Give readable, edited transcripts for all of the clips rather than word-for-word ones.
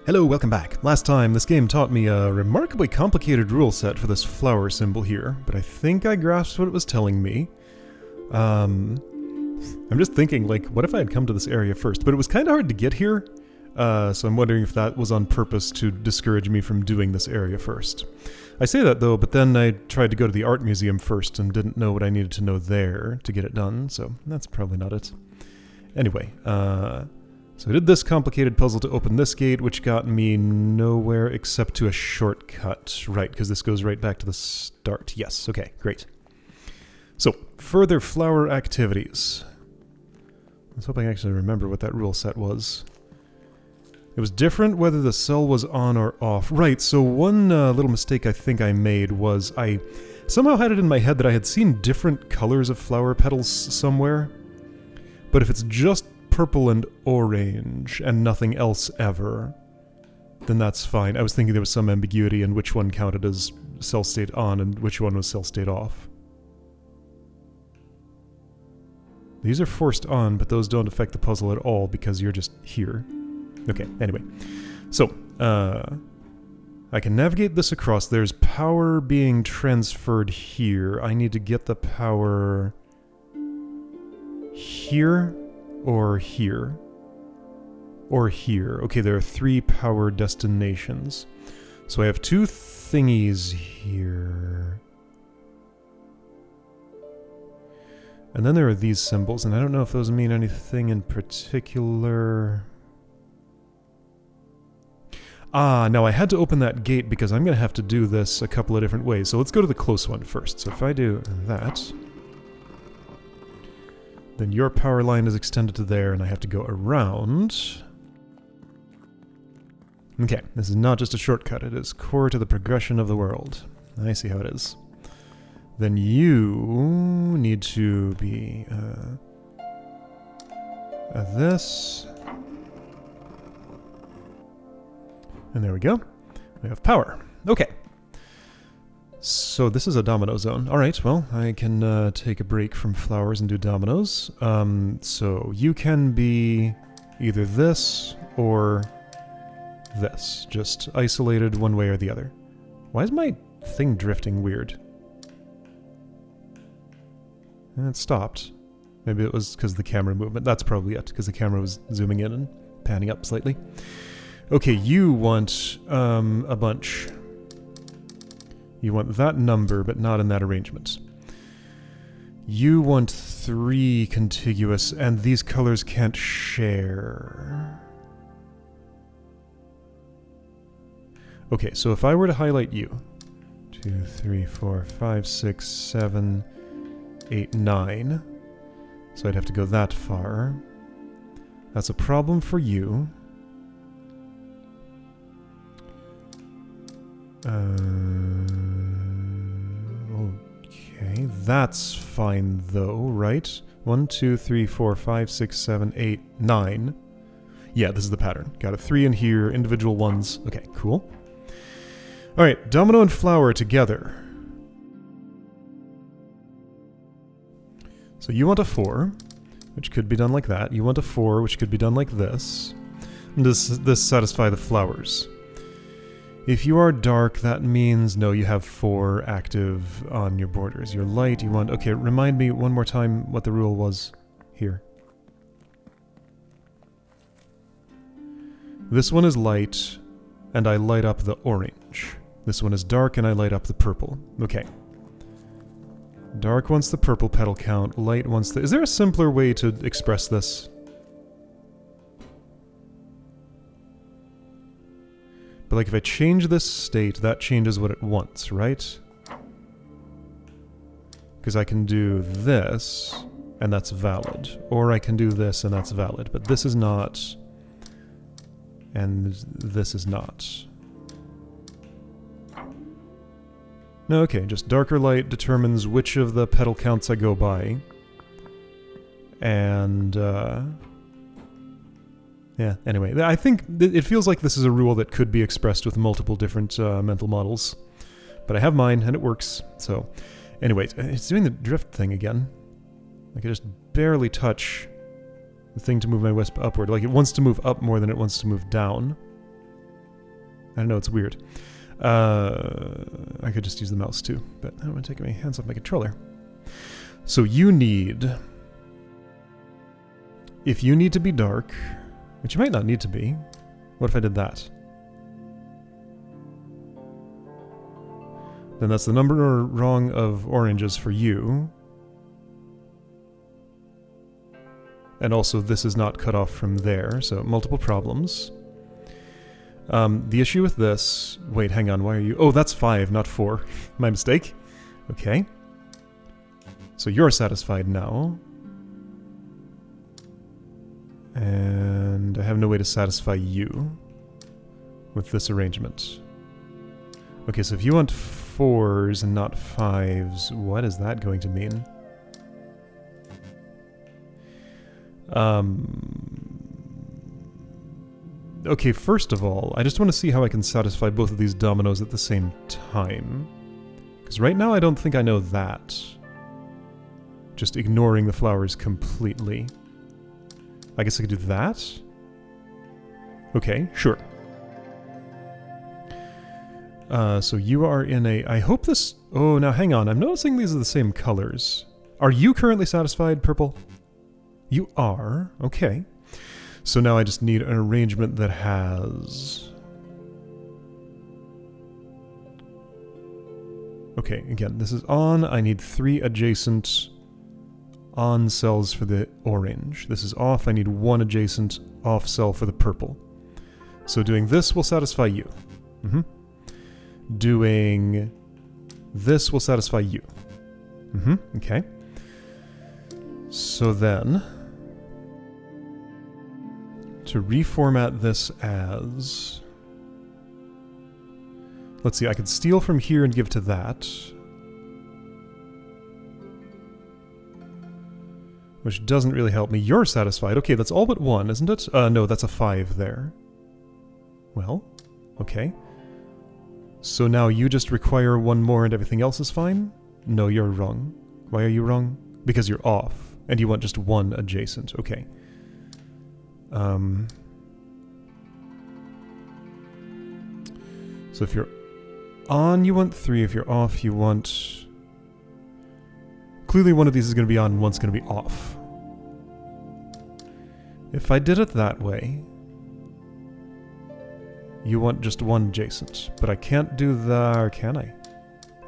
Hello, welcome back. Last time, this game taught me a remarkably complicated rule set for this flower symbol here, but I think I grasped what it was telling me. I'm just thinking, like, what if I had come to this area first? But it was kind of hard to get here, so I'm wondering if that was on purpose to discourage me from doing this area first. I say that, though, but then I tried to go to the art museum first and didn't know what I needed to know there to get it done, so that's probably not it. Anyway, so I did this complicated puzzle to open this gate, which got me nowhere except to a shortcut. Right, because this goes right back to the start. Yes, okay, great. So, further flower activities. Let's hope I actually remember what that rule set was. It was different whether the cell was on or off. Right, so one little mistake I think I made was I somehow had it in my head that I had seen different colors of flower petals somewhere. But if it's just purple and orange and nothing else ever, then that's fine. I was thinking there was some ambiguity in which one counted as cell state on and which one was cell state off. These are forced on, but those don't affect the puzzle at all because you're just here. Okay, anyway. So, I can navigate this across. There's power being transferred here. I need to get the power here or here. Or here. Okay, there are 3 power destinations. So I have 2 thingies here. And then there are these symbols, and I don't know if those mean anything in particular. Ah, now I had to open that gate because I'm going to have to do this a couple of different ways. So let's go to the close one first. So if I do that, then your power line is extended to there, and I have to go around. Okay, this is not just a shortcut. It is core to the progression of the world. I see how it is. Then you need to be this. And there we go. We have power. Okay. So this is a domino zone. Alright, well, I can take a break from flowers and do dominoes. So you can be either this or this. Just isolated one way or the other. Why is my thing drifting weird? And it stopped. Maybe it was because of the camera movement. That's probably it, because the camera was zooming in and panning up slightly. Okay, you want a bunch. You want that number, but not in that arrangement. You want 3 contiguous, and these colors can't share. Okay, so if I were to highlight you, 2, 3, 4, 5, 6, 7, 8, 9. So I'd have to go that far. That's a problem for you. Okay, that's fine though, right? 1, 2, 3, 4, 5, 6, 7, 8, 9. Yeah, this is the pattern. Got a 3 in here, individual ones. Okay, cool. Alright, domino and flower together. So you want a 4, which could be done like that. You want a 4, which could be done like this. And does this satisfy the flowers? If you are dark, that means, no, you have 4 active on your borders. You're light, you want... Okay, remind me one more time what the rule was here. This one is light, and I light up the orange. This one is dark, and I light up the purple. Okay. Dark wants the purple petal count, light wants the... Is there a simpler way to express this? But like if I change this state, that changes what it wants, right? Because I can do this, and that's valid. Or I can do this, and that's valid. But this is not. And this is not. No, okay, just darker light determines which of the petal counts I go by. And, yeah, anyway, I think it feels like this is a rule that could be expressed with multiple different mental models. But I have mine, and it works, so... Anyway, it's doing the drift thing again. Like, I just barely touch the thing to move my wisp upward. Like, it wants to move up more than it wants to move down. I don't know, it's weird. I could just use the mouse too, but I don't want to take my hands off my controller. So you need... If you need to be dark, which you might not need to be, what if I did that? Then that's the number wrong of oranges for you. And also this is not cut off from there, so multiple problems. The issue with this... Wait, hang on, why are you... Oh, that's 5, not 4. My mistake. Okay. So you're satisfied now. And I have no way to satisfy you with this arrangement. Okay, so if you want 4s and not 5s, what is that going to mean? Okay, first of all, I just want to see how I can satisfy both of these dominoes at the same time. Because right now I don't think I know that. Just ignoring the flowers completely. I guess I could do that? Okay, sure. So you are in a... I hope this... Oh, now hang on. I'm noticing these are the same colors. Are you currently satisfied, purple? You are? Okay. So now I just need an arrangement that has... Okay, again, this is on. I need 3 adjacent on cells for the orange. This is off. I need 1 adjacent off cell for the purple. So doing this will satisfy you. Doing this will satisfy you. Okay. So then... to reformat this as... Let's see, I could steal from here and give to that. Which doesn't really help me. You're satisfied. Okay, that's all but 1, isn't it? No, that's a 5 there. Well, okay. So now you just require 1 more and everything else is fine? No, you're wrong. Why are you wrong? Because you're off, and you want just 1 adjacent. Okay. So if you're on, you want 3. If you're off, you want... Clearly one of these is going to be on and one's going to be off. If I did it that way, you want just 1 adjacent. But I can't do that, or can I?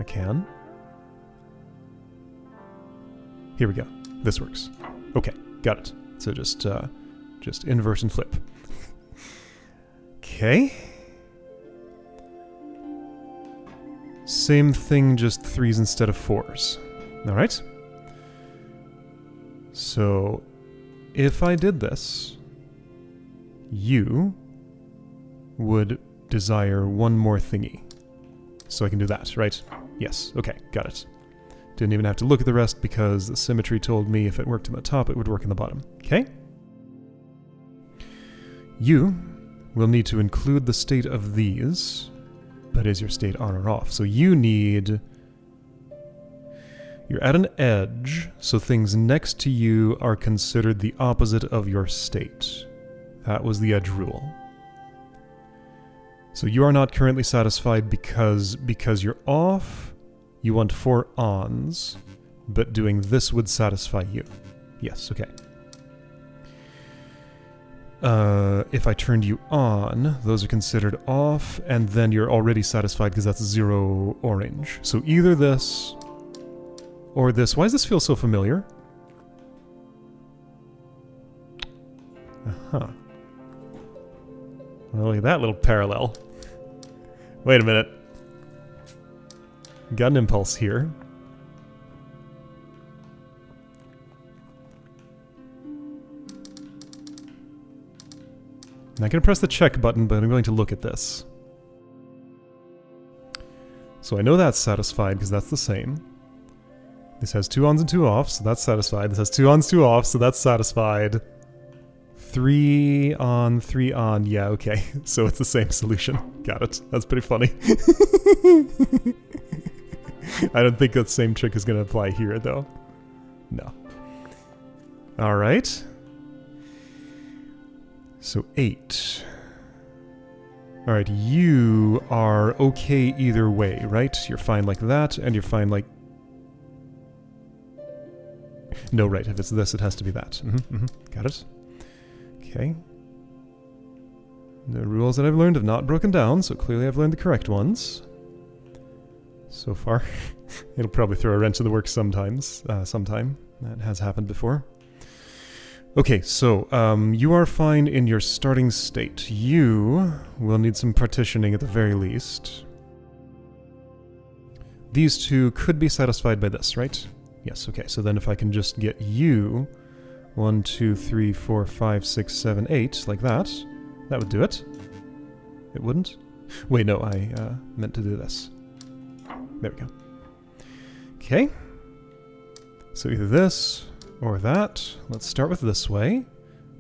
I can? Here we go. This works. Okay, got it. So just inverse and flip. Okay. Same thing, just 3s instead of 4s. Alright. So, if I did this, you would desire 1 more thingy. So I can do that, right? Yes, okay, got it. Didn't even have to look at the rest because the symmetry told me if it worked in the top, it would work in the bottom. Okay? You will need to include the state of these, but is your state on or off? So you need... You're at an edge, so things next to you are considered the opposite of your state. That was the edge rule. So you are not currently satisfied because you're off, you want 4 ons, but doing this would satisfy you. Yes, okay. If I turned you on, those are considered off, and then you're already satisfied because that's 0 orange. So either this or this. Why does this feel so familiar? Uh-huh. Well, look at that little parallel. Wait a minute. Got an impulse here. I'm not going to press the check button, but I'm going to look at this. So I know that's satisfied because that's the same. This has 2 ons and 2 offs, so that's satisfied. This has 2 ons, 2 offs, so that's satisfied. 3 on, 3 on. Yeah, okay. So it's the same solution. Got it. That's pretty funny. I don't think that same trick is going to apply here, though. No. Alright. So 8. Alright, you are okay either way, right? You're fine like that, and you're fine like... No, right, if it's this, it has to be that. Got it. Okay. The rules that I've learned have not broken down, so clearly I've learned the correct ones. So far. It'll probably throw a wrench in the works sometimes. Sometime. That has happened before. Okay, so, you are fine in your starting state. You will need some partitioning at the very least. These two could be satisfied by this, right? Yes, okay, so then if I can just get you 1, 2, 3, 4, 5, 6, 7, 8, like that, that would do it. It wouldn't? Wait, no, I meant to do this. There we go. Okay. So either this or that. Let's start with this way.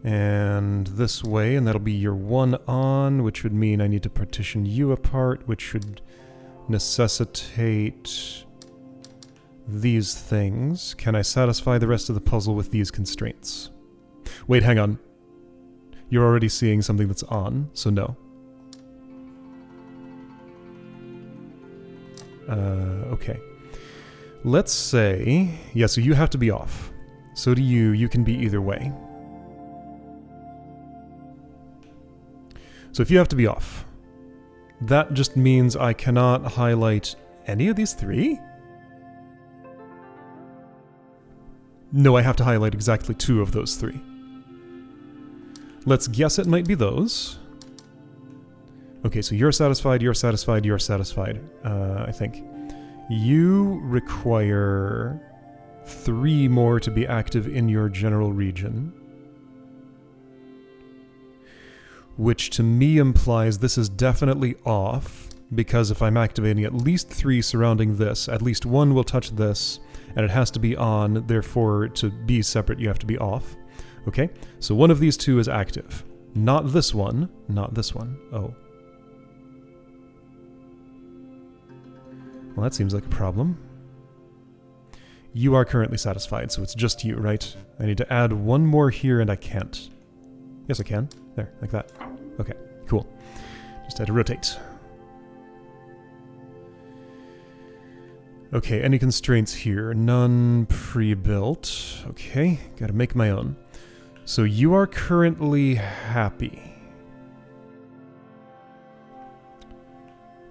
And this way, and that'll be your 1 on, which would mean I need to partition you apart, which should necessitate these things. Can I satisfy the rest of the puzzle with these constraints? Wait, hang on. You're already seeing something that's on, so no. Okay. Let's say... Yeah, so you have to be off. So do you. You can be either way. So if you have to be off, that just means I cannot highlight any of these 3? No, I have to highlight exactly 2 of those 3. Let's guess it might be those. Okay, so you're satisfied, you're satisfied, you're satisfied, I think. You require 3 more to be active in your general region. Which to me implies this is definitely off, because if I'm activating at least 3 surrounding this, at least 1 will touch this, and it has to be on, therefore to be separate you have to be off. Okay, so one of these 2 is active. Not this one, not this one. Oh. Well, that seems like a problem. You are currently satisfied, so it's just you, right? I need to add 1 more here, and I can't. Yes, I can. There, like that. Okay, cool. Just had to rotate. Okay, any constraints here? None pre-built. Okay, gotta make my own. So you are currently happy.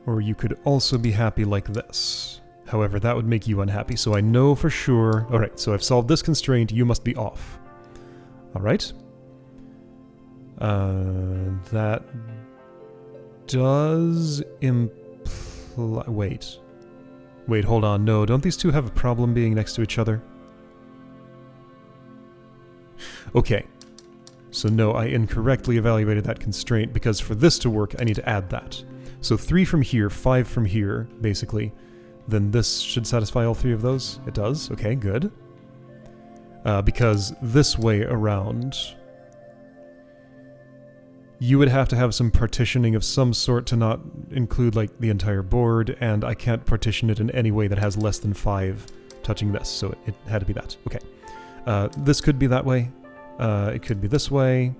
Or you could also be happy like this. However, that would make you unhappy, so I know for sure... Alright, so I've solved this constraint, you must be off. Alright. That does imply... Wait. Wait, hold on. No, don't these 2 have a problem being next to each other? Okay. So no, I incorrectly evaluated that constraint, because for this to work, I need to add that. So 3 from here, 5 from here, basically. Then this should satisfy all 3 of those? It does? Okay, good. Because this way around... You would have to have some partitioning of some sort to not include, like, the entire board, and I can't partition it in any way that has less than 5 touching this, so it had to be that. Okay. This could be that way. It could be this way.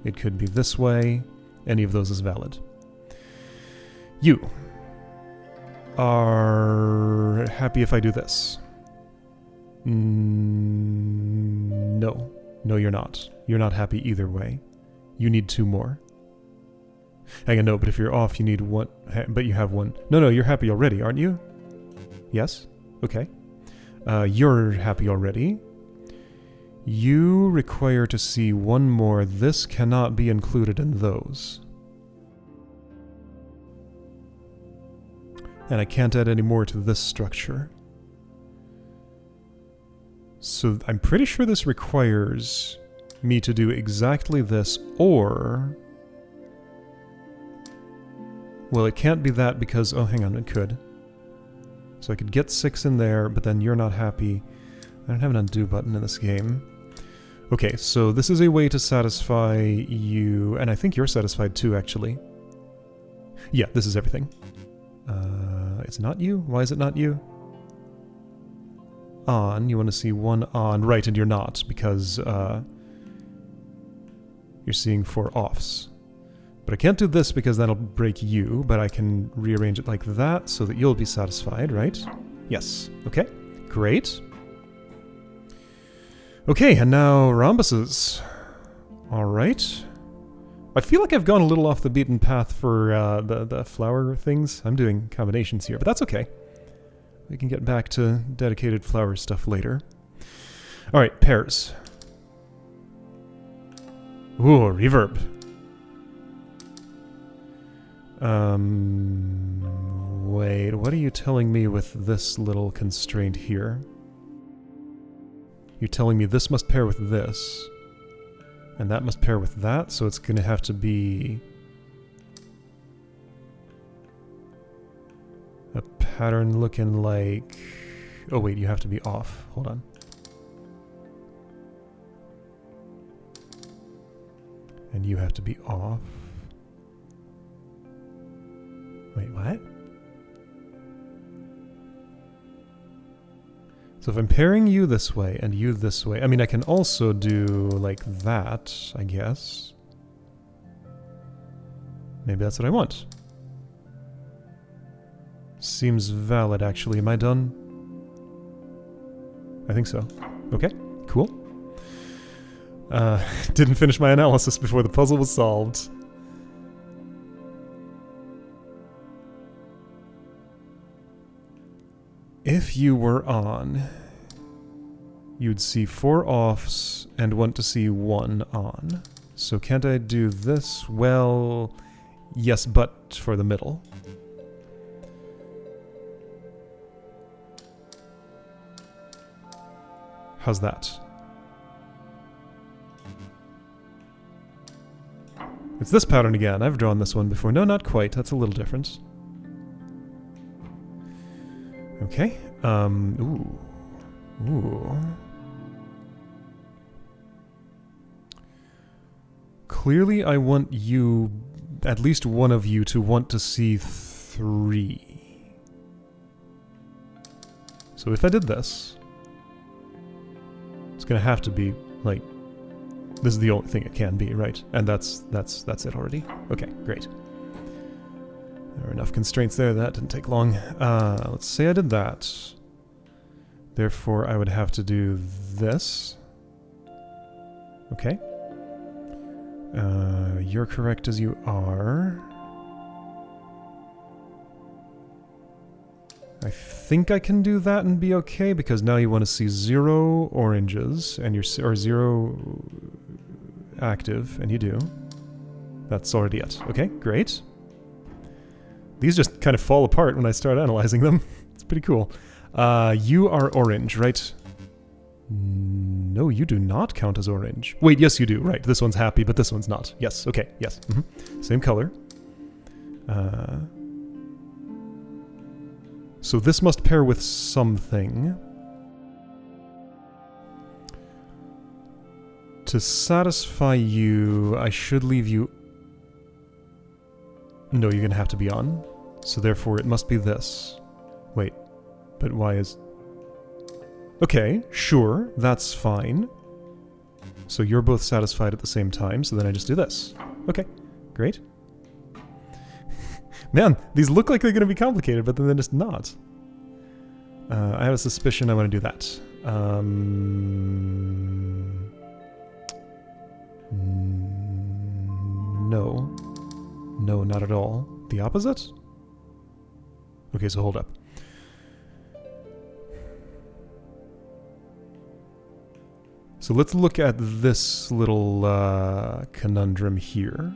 It could be this way. Any of those is valid. You are happy if I do this. No. No, you're not. You're not happy either way. You need 2 more. Hang on, no, but if you're off, you need 1. But you have 1. No, you're happy already, aren't you? Yes? Okay. You're happy already. You require to see 1 more. This cannot be included in those. And I can't add any more to this structure. So I'm pretty sure this requires me to do exactly this, or... Well, it can't be that because... Oh, hang on, it could. So I could get 6 in there, but then you're not happy. I don't have an undo button in this game. Okay, so this is a way to satisfy you, and I think you're satisfied too, actually. Yeah, this is everything. It's not you? Why is it not you? On, you want to see 1 on, right, and you're not, because, you're seeing 4 offs. But I can't do this because that'll break you, but I can rearrange it like that so that you'll be satisfied, right? Yes. Okay. Great. Okay, and now rhombuses. Alright. I feel like I've gone a little off the beaten path for the flower things. I'm doing combinations here, but that's okay. We can get back to dedicated flower stuff later. Alright, pairs. Ooh, reverb. Wait, what are you telling me with this little constraint here? You're telling me this must pair with this, and that must pair with that, so it's gonna have to be a pattern looking like... Oh wait, you have to be off. Hold on. And you have to be off. Wait, what? So if I'm pairing you this way and you this way, I mean, I can also do like that, I guess. Maybe that's what I want. Seems valid, actually. Am I done? I think so. Okay, cool. Didn't finish my analysis before the puzzle was solved. If you were on, you'd see 4 offs and want to see 1 on. So can't I do this? Well, yes, but for the middle. How's that? It's this pattern again. I've drawn this one before. No, not quite. That's a little different. Okay. Ooh. Clearly I want you, at least one of you, to want to see 3. So if I did this, it's gonna have to be, like, this is the only thing it can be, right? And that's it already. Okay, great. There are enough constraints there, that didn't take long. Let's say I did that. Therefore, I would have to do this. Okay. You're correct as you are. I think I can do that and be okay, because now you want to see 0 oranges, and or 0 active, and you do. That's already it. Okay, great. These just kind of fall apart when I start analyzing them. It's pretty cool. You are orange, right? No, you do not count as orange. Wait, yes you do. Right, this one's happy, but this one's not. Yes, okay, yes. Same color. So this must pair with something. To satisfy you, I should leave you... No, you're gonna have to be on. So therefore it must be this. Wait, but why is... Okay, sure, that's fine. So you're both satisfied at the same time, so then I just do this. Okay, great. Man, these look like they're gonna be complicated, but then they're just not. I have a suspicion I want to do that. No. No, not at all. The opposite? Okay, so hold up. So let's look at this little conundrum here.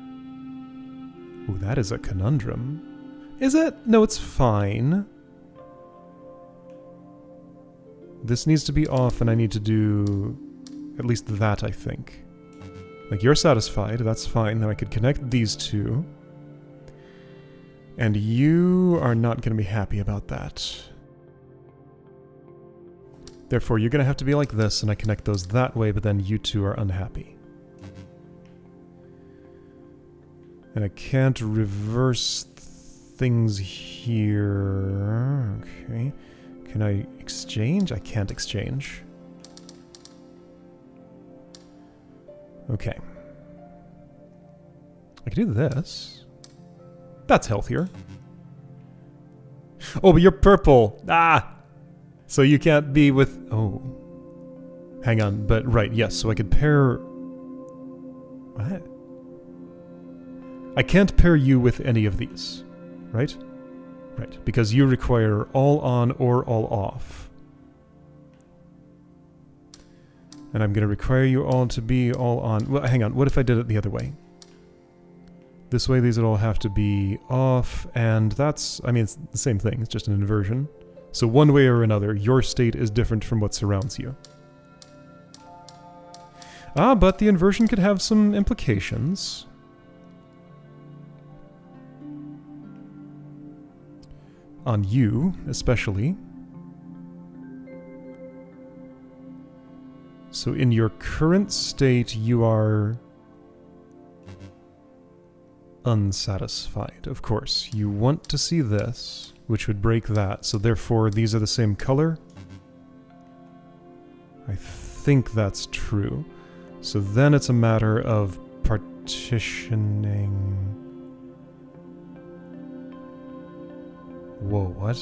Ooh, that is a conundrum. Is it? No, it's fine. This needs to be off, and I need to do at least that, I think. Like, you're satisfied, that's fine. Then I could connect these two. And you are not going to be happy about that. Therefore, you're going to have to be like this, and I connect those that way, but then you two are unhappy. And I can't reverse things here. Okay. Can I exchange? I can't exchange. Okay. I can do this. That's healthier. Oh, but you're purple. Ah! So you can't be with... Oh. Hang on, but right, yes, so I could pair... What? I can't pair you with any of these, right? Right, because you require all on or all off. And I'm going to require you all to be all on... Well, hang on, what if I did it the other way? This way these would all have to be off, and that's... I mean, it's the same thing, it's just an inversion. So one way or another, your state is different from what surrounds you. Ah, but the inversion could have some implications. On you, especially. So in your current state, you are unsatisfied, of course. You want to see this, which would break that, so therefore these are the same color. I think that's true. So then it's a matter of partitioning... Whoa, what?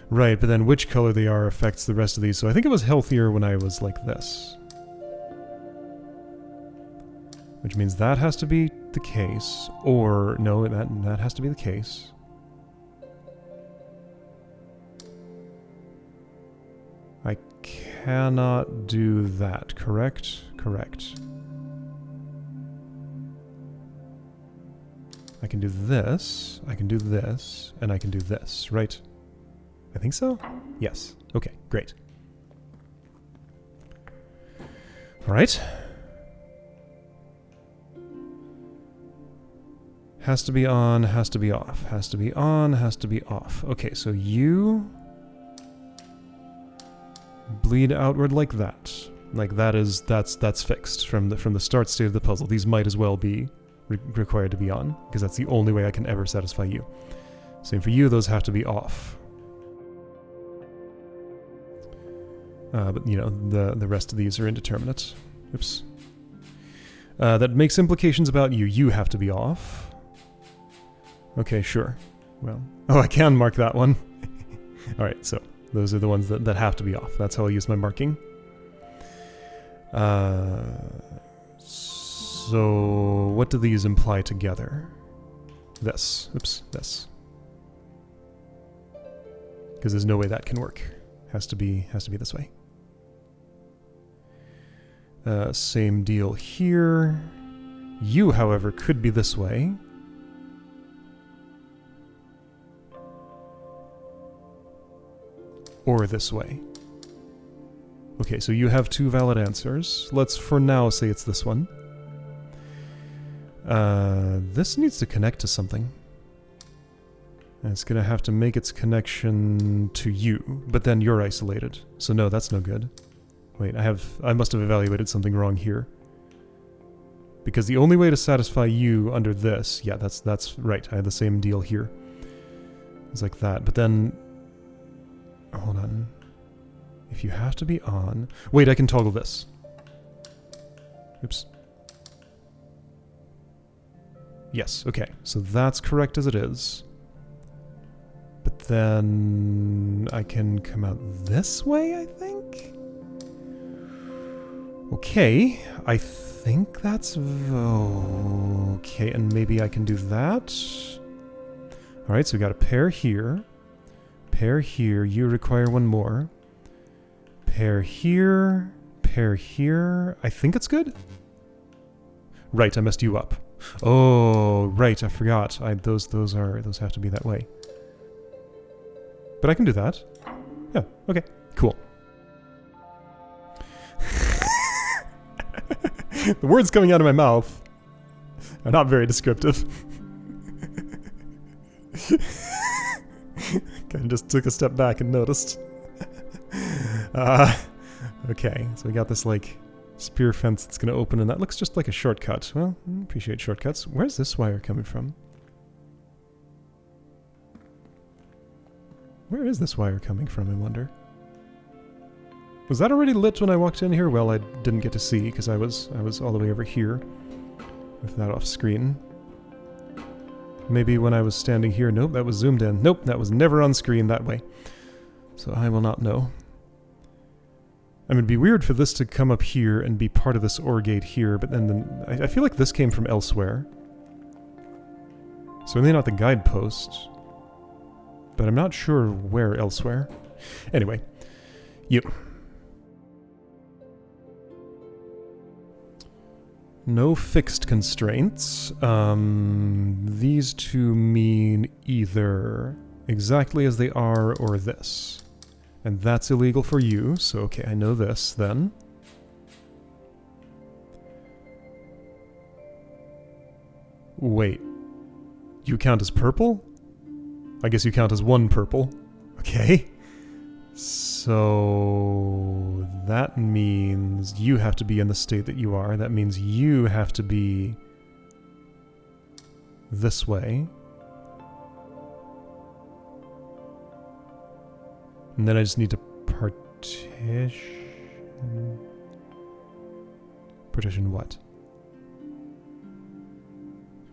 Right, but then which color they are affects the rest of these, so I think it was healthier when I was like this. Which means that has to be the case, or... No, that has to be the case. I cannot do that, correct? Correct. I can do this, I can do this, and I can do this, right? I think so? Yes. Okay, great. Alright. Has to be on, has to be off. Has to be on, has to be off. Okay, so you... bleed outward like that. Like that's fixed from the start state of the puzzle. These might as well be required to be on, because that's the only way I can ever satisfy you. Same for you, those have to be off. But, you know, the rest of these are indeterminate. Oops. That makes implications about you. You have to be off. Okay, sure. Well, oh, I can mark that one. Alright, so those are the ones that have to be off. That's how I'll use my marking. So, what do these imply together? This. Oops, this. Because there's no way that can work. Has to be this way. Same deal here. You, however, could be this way. Or this way. Okay, so you have two valid answers. Let's, for now, say it's this one. This needs to connect to something. And it's gonna have to make its connection to you, but then you're isolated. So no, that's no good. Wait, I must have evaluated something wrong here. Because the only way to satisfy you under this, yeah, that's right, I had the same deal here. It's like that, but then... Hold on. If you have to be on... Wait, I can toggle this. Oops. Yes, okay, so that's correct as it is. But then I can come out this way, I think? Okay, I think that's... Okay, and maybe I can do that? Alright, so we got a pair here. Pair here, you require one more. Pair here, pair here. I think it's good? Right, I messed you up. Oh, right, I forgot. Those have to be that way. But I can do that. Yeah, okay, cool. The words coming out of my mouth are not very descriptive. Kind of just took a step back and noticed. Okay, so we got this, like, spear fence that's going to open, and that looks just like a shortcut. Well, I appreciate shortcuts. Where's this wire coming from? Where is this wire coming from, I wonder? Was that already lit when I walked in here? Well, I didn't get to see because I was all the way over here with that off screen. Maybe when I was standing here. Nope, that was zoomed in. Nope, that was never on screen that way. So I will not know. I mean, it'd be weird for this to come up here and be part of this OR gate here, but then I feel like this came from elsewhere. Certainly not the guidepost, but I'm not sure where elsewhere. Anyway, you. No fixed constraints. These two mean either exactly as they are or this. And that's illegal for you, so okay, I know this then. Wait. You count as purple? I guess you count as one purple. Okay. So that means you have to be in the state that you are. That means you have to be this way. And then I just need to partition... Partition what?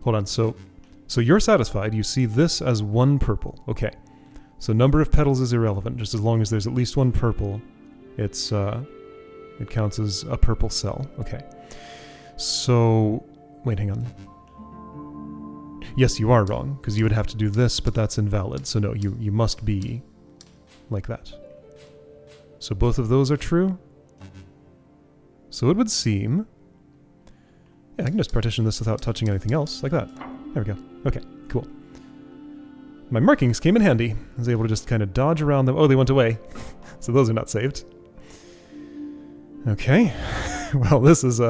Hold on, so you're satisfied. You see this as one purple. Okay. So number of petals is irrelevant. Just as long as there's at least one purple, it counts as a purple cell. Okay. So... Wait, hang on. Yes, you are wrong, because you would have to do this, but that's invalid. So no, you must be... like that. So both of those are true. So it would seem... Yeah, I can just partition this without touching anything else, like that. There we go. Okay, cool. My markings came in handy. I was able to just kind of dodge around them. Oh, they went away. So those are not saved. Okay. Well, this is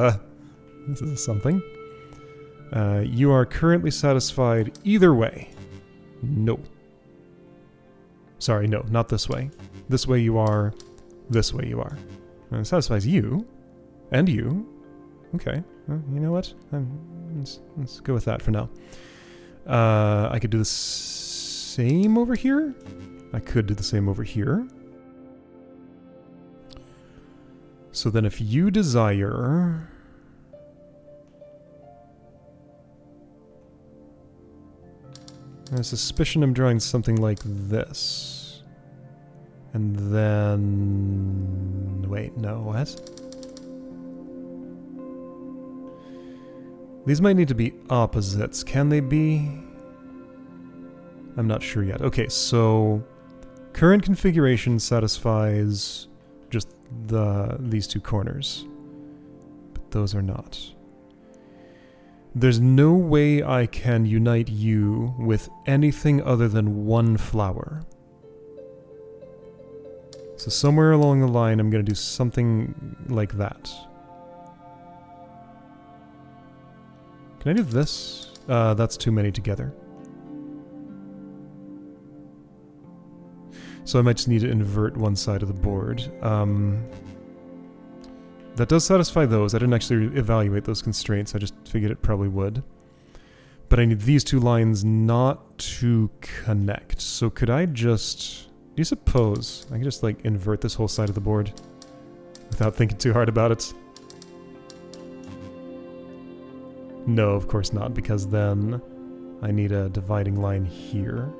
something. You are currently satisfied either way. No. Sorry, no, not this way. This way you are, this way you are. And it satisfies you, and you. Okay, well, you know what? Let's go with that for now. I could do the same over here. I could do the same over here. So then if you desire... I have a suspicion I'm drawing something like this. And then... Wait, no, what? These might need to be opposites. Can they be? I'm not sure yet. Okay, so... Current configuration satisfies just these two corners. But those are not. There's no way I can unite you with anything other than one flower. So somewhere along the line, I'm going to do something like that. Can I do this? That's too many together. So I might just need to invert one side of the board. That does satisfy those. I didn't actually evaluate those constraints. I just figured it probably would. But I need these two lines not to connect. So could I just... Do you suppose I can just, like, invert this whole side of the board without thinking too hard about it? No, of course not, because then I need a dividing line here.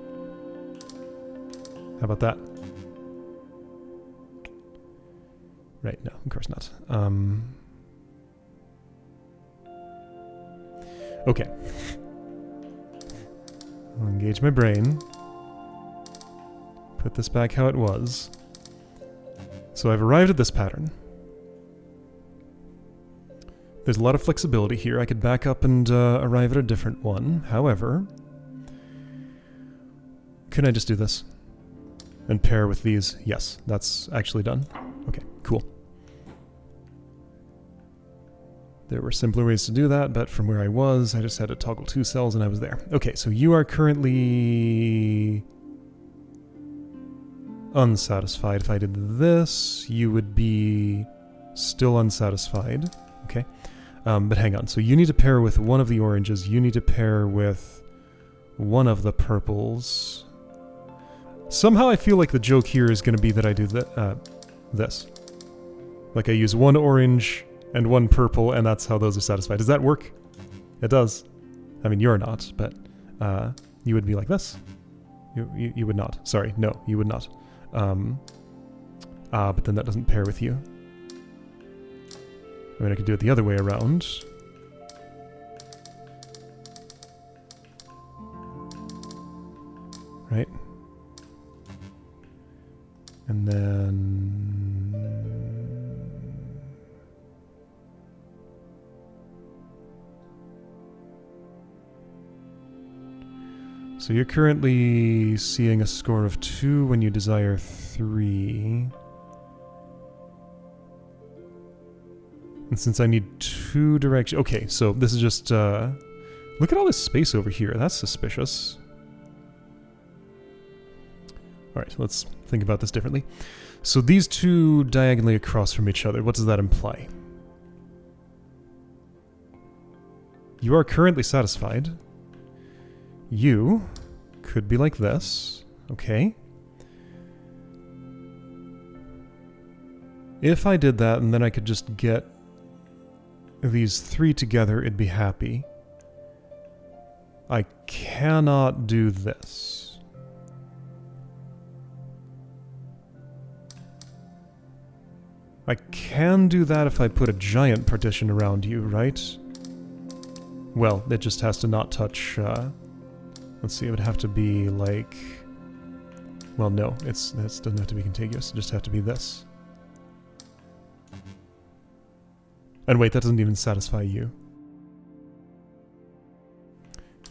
How about that? Right, no, of course not. Okay. I'll engage my brain. Put this back how it was. So I've arrived at this pattern. There's a lot of flexibility here. I could back up and arrive at a different one. However, can I just do this? And pair with these? Yes, that's actually done. Okay, cool. There were simpler ways to do that, but from where I was, I just had to toggle two cells and I was there. Okay, so you are currently unsatisfied. If I did this, you would be still unsatisfied. Okay, but hang on. So you need to pair with one of the oranges. You need to pair with one of the purples. Somehow I feel like the joke here is going to be that I do this. Like I use one orange and one purple, and that's how those are satisfied. Does that work? It does. I mean, you're not, but you would be like this. You would not. Sorry, no, you would not. But then that doesn't pair with you. I mean, I could do it the other way around. Right? And then... So you're currently seeing a score of 2 when you desire 3. And since I need 2 directions... Okay, so this is just... look at all this space over here. That's suspicious. Alright, let's think about this differently. So these 2 diagonally across from each other, what does that imply? You are currently satisfied. You could be like this. Okay. If I did that and then I could just get these 3 together, it'd be happy. I cannot do this. I can do that if I put a giant partition around you, right? Well, it just has to not touch, let's see, it would have to be like... Well, no, it doesn't have to be contiguous, it just have to be this. And wait, that doesn't even satisfy you.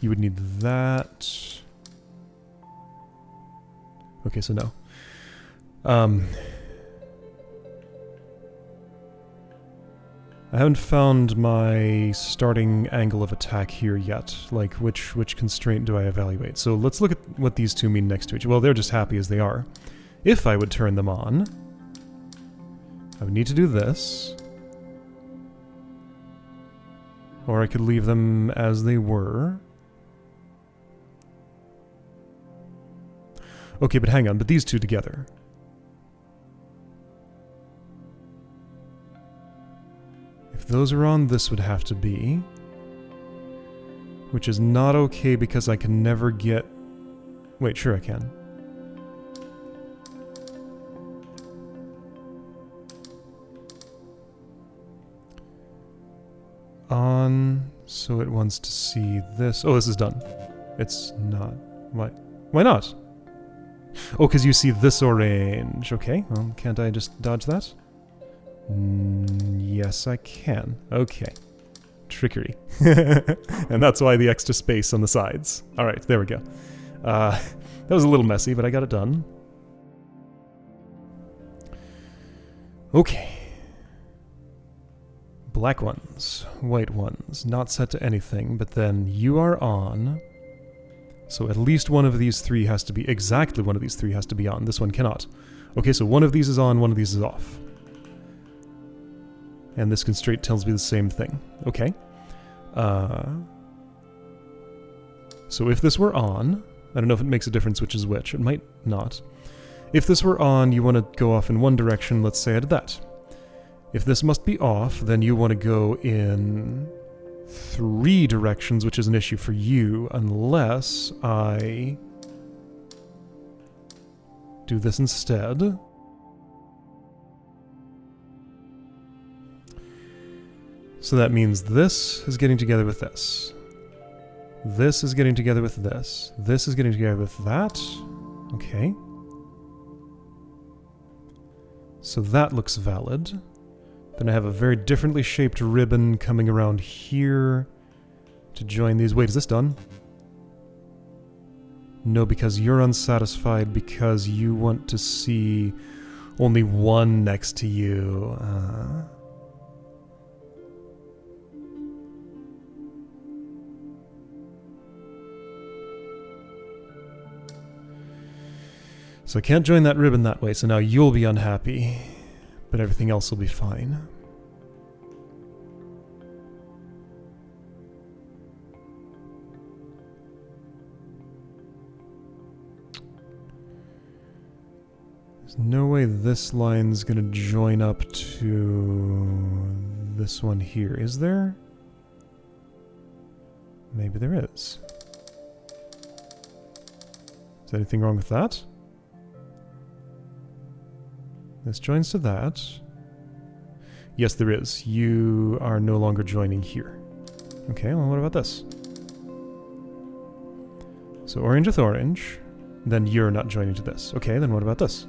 You would need that. Okay, so no. I haven't found my starting angle of attack here yet. Like, which constraint do I evaluate? So let's look at what these 2 mean next to each other. Well, they're just happy as they are. If I would turn them on, I would need to do this. Or I could leave them as they were. Okay, but hang on, but these 2 together. If those are on, this would have to be. Which is not okay because I can never get... Wait, sure I can. On, so it wants to see this. Oh, this is done. It's not. Why? Why not? Oh, because you see this orange. Okay, well, can't I just dodge that? Yes, I can. Okay. Trickery. And that's why the extra space on the sides. Alright, there we go. That was a little messy, but I got it done. Okay. Black ones, white ones, not set to anything, but then you are on. So at least one of these 3 has to be, exactly one of these 3 has to be on. This one cannot. Okay, so one of these is on, one of these is off. And this constraint tells me the same thing. Okay. So if this were on, I don't know if it makes a difference which is which. It might not. If this were on, you want to go off in one direction. Let's say I did that. If this must be off, then you want to go in 3 directions, which is an issue for you, unless I do this instead. So that means this is getting together with this. This is getting together with this. This is getting together with that. Okay. So that looks valid. Then I have a very differently shaped ribbon coming around here to join these. Wait, is this done? No, because you're unsatisfied because you want to see only one next to you. So I can't join that ribbon that way, so now you'll be unhappy, but everything else will be fine. There's no way this line's gonna join up to this one here, is there? Maybe there is. Is there anything wrong with that? This joins to that. Yes, there is. You are no longer joining here. Okay, well, what about this? So orange with orange, then you're not joining to this. Okay, then what about this?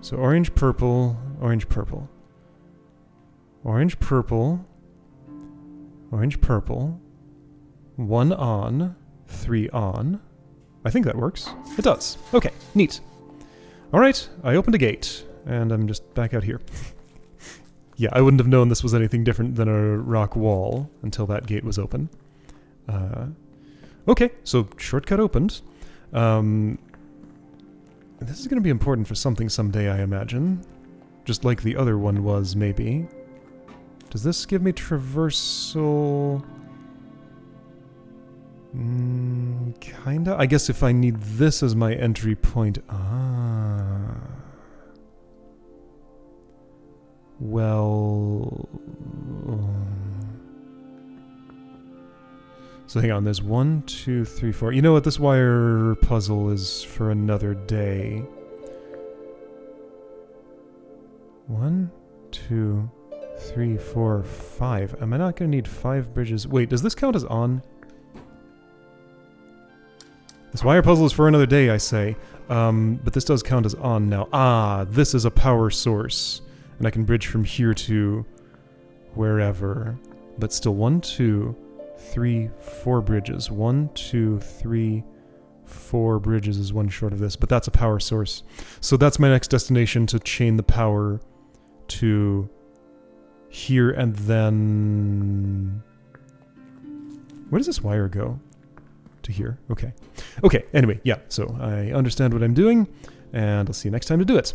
So orange, purple, orange, purple. Orange, purple, orange, purple. 1 on, 3 on. I think that works. It does. Okay, neat. Alright, I opened a gate, and I'm just back out here. Yeah, I wouldn't have known this was anything different than a rock wall until that gate was open. Okay, so shortcut opened. This is going to be important for something someday, I imagine. Just like the other one was, maybe. Does this give me traversal? Kinda? I guess if I need this as my entry point... Ah... Well... So hang on, there's 1, 2, 3, 4... You know what, this wire puzzle is for another day. 1, 2, 3, 4, 5. Am I not going to need 5 bridges? Wait, does this count as on? This wire puzzle is for another day, I say. But this does count as on now. Ah, this is a power source. And I can bridge from here to wherever. But still, 1, 2, 3, 4 bridges. 1, 2, 3, 4 bridges is one short of this. But that's a power source. So that's my next destination, to chain the power to here and then... Where does this wire go? To here. Okay. Okay, anyway, yeah, so I understand what I'm doing, and I'll see you next time to do it.